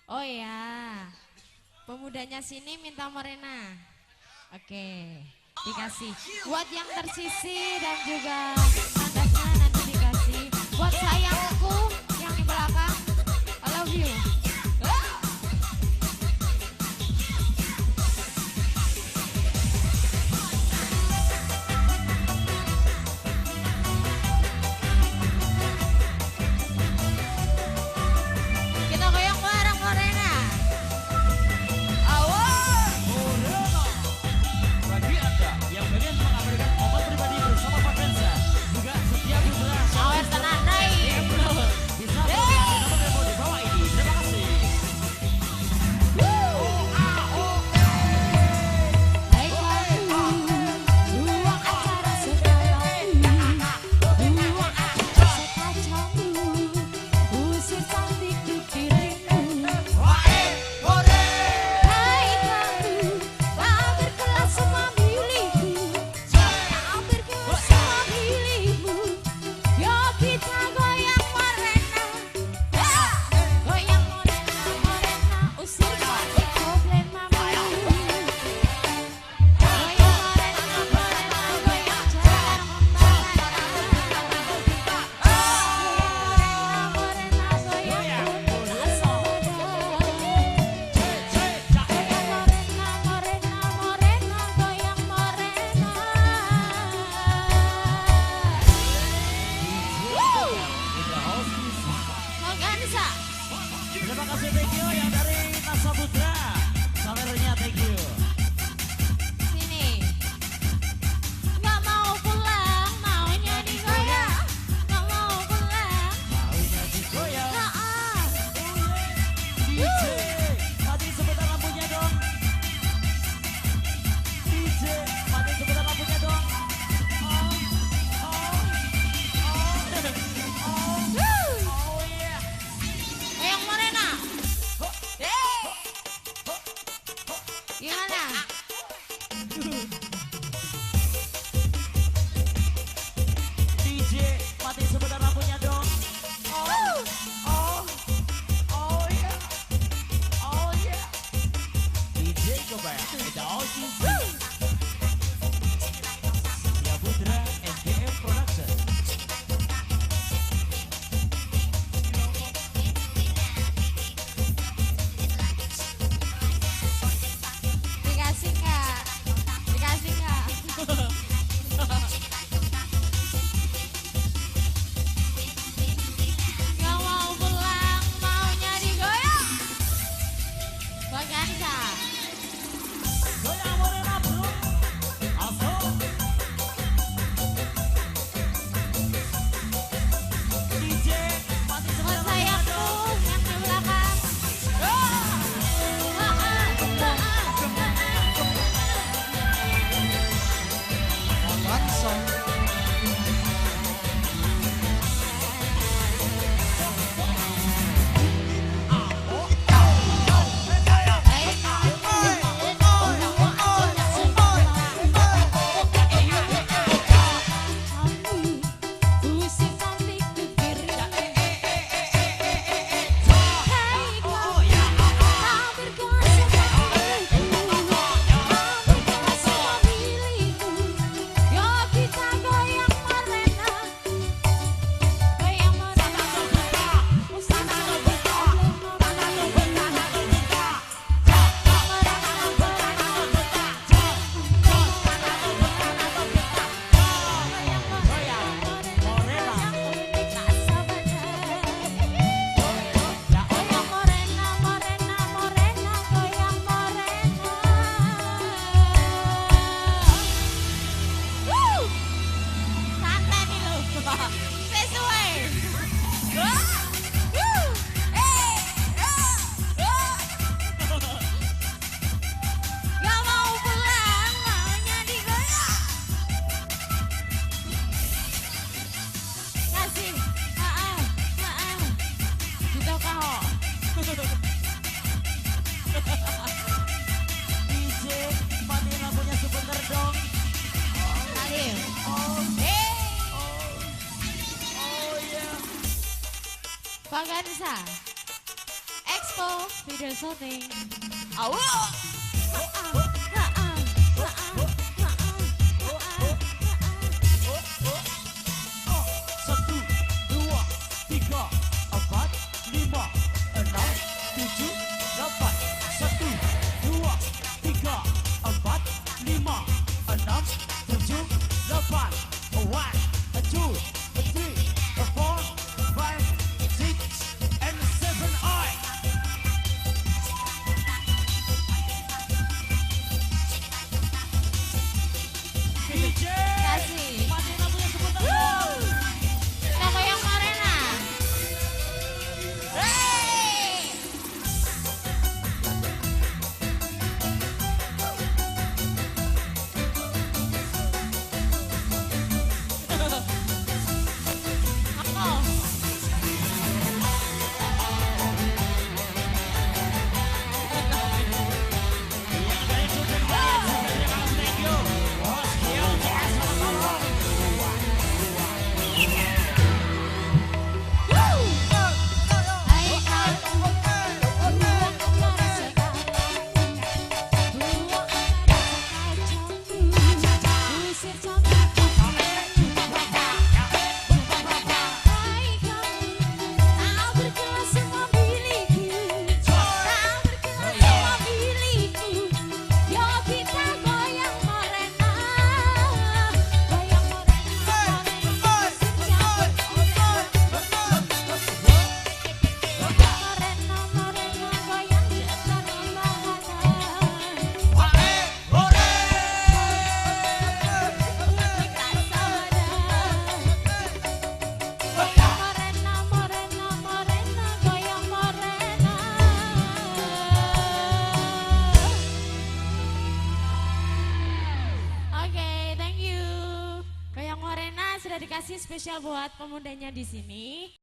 Oh ya, pemudanya sini minta Morena. Oke, dikasih. Buat yang tersisi dan juga mandasnya nanti dikasih. Buat sayangku yang di belakang, I love you. Kita goyang bareng Morena. Bagi Anda yang pengen mengabadikan momen pribadi bersama Pak Kenza, juga setiap putra Awas tenang naik. bisa menghubungi nomor telepon di bawah ini. Terima kasih. Hai kamu, ruang acara segalanya, ruang acara sekacaumu, usir cantik di dirimu. Hai kamu, tak berkelas semua milikku, tak berkelas semua milikmu. Yo kita goyang Morena, goyang Morena, Morena, usir cantik problemamu. Terima kasih, thank you yang dari Nasa Putra. Sawernya thank you. Sini. Nggak mau pulang, maunya digoyang. Nggak mau pulang. Maunya digoyang. Nah, DJ, mati sebentar lampunya dong. DJ, mati sebentar lampunya dong. Oh yeah. Goyang Morena. Gimana? DJ, mati sebentar lampunya dong. Oh yeah. Oh yeah. DJ coba ya. Kita Ya Putra NGM Production. Dikasih nggak? Dikasih nggak? Nggak mau pulang, maunya digoyang. Baganza. Goyang Morena bro. Asal. DJ, mati Buat sebentar lampunya sayangku dong. yang di belakang. Usir cantik di dirimu. Hai kamu, tak berkuasa milikku, tak berkuasa milikku. Yo kita goyang Morena, goyang Morena, usir cantik problemamu. Gak mau pulang, maunya digoyang. Kasih, maaf, gitu kau. DJ, mati lampunya sebentar dong. Salim. Oh yeah. Baganza. Expo. video syuting. Satu, dua, tiga, empat, lima, enam, tujuh, delapan. Satu, dua, tiga, empat, lima, enam, tujuh, delapan. One, two, three, four, five, six, and seven. DJ, Kasih. matiin lampunya sebentar dong. Kakak yang Marena. Aku. Yang dari Sultan Bayan, terima kasih, thank you. Bos Kiyo, CS, selamat malam. Hai kamu, buang antara segala, buang antara kacauku, usir cantikku. Hai kamu, tak berkelas semua milikku, tak berkelas semua milikku. Yo kita goyang morena, goyang morena, usir cantikku. Morena, morena, goyang setan Morena, morena, morena, goyang morena. Oke, thank you. Goyang morena sudah dikasih spesial buat pemudanya di sini.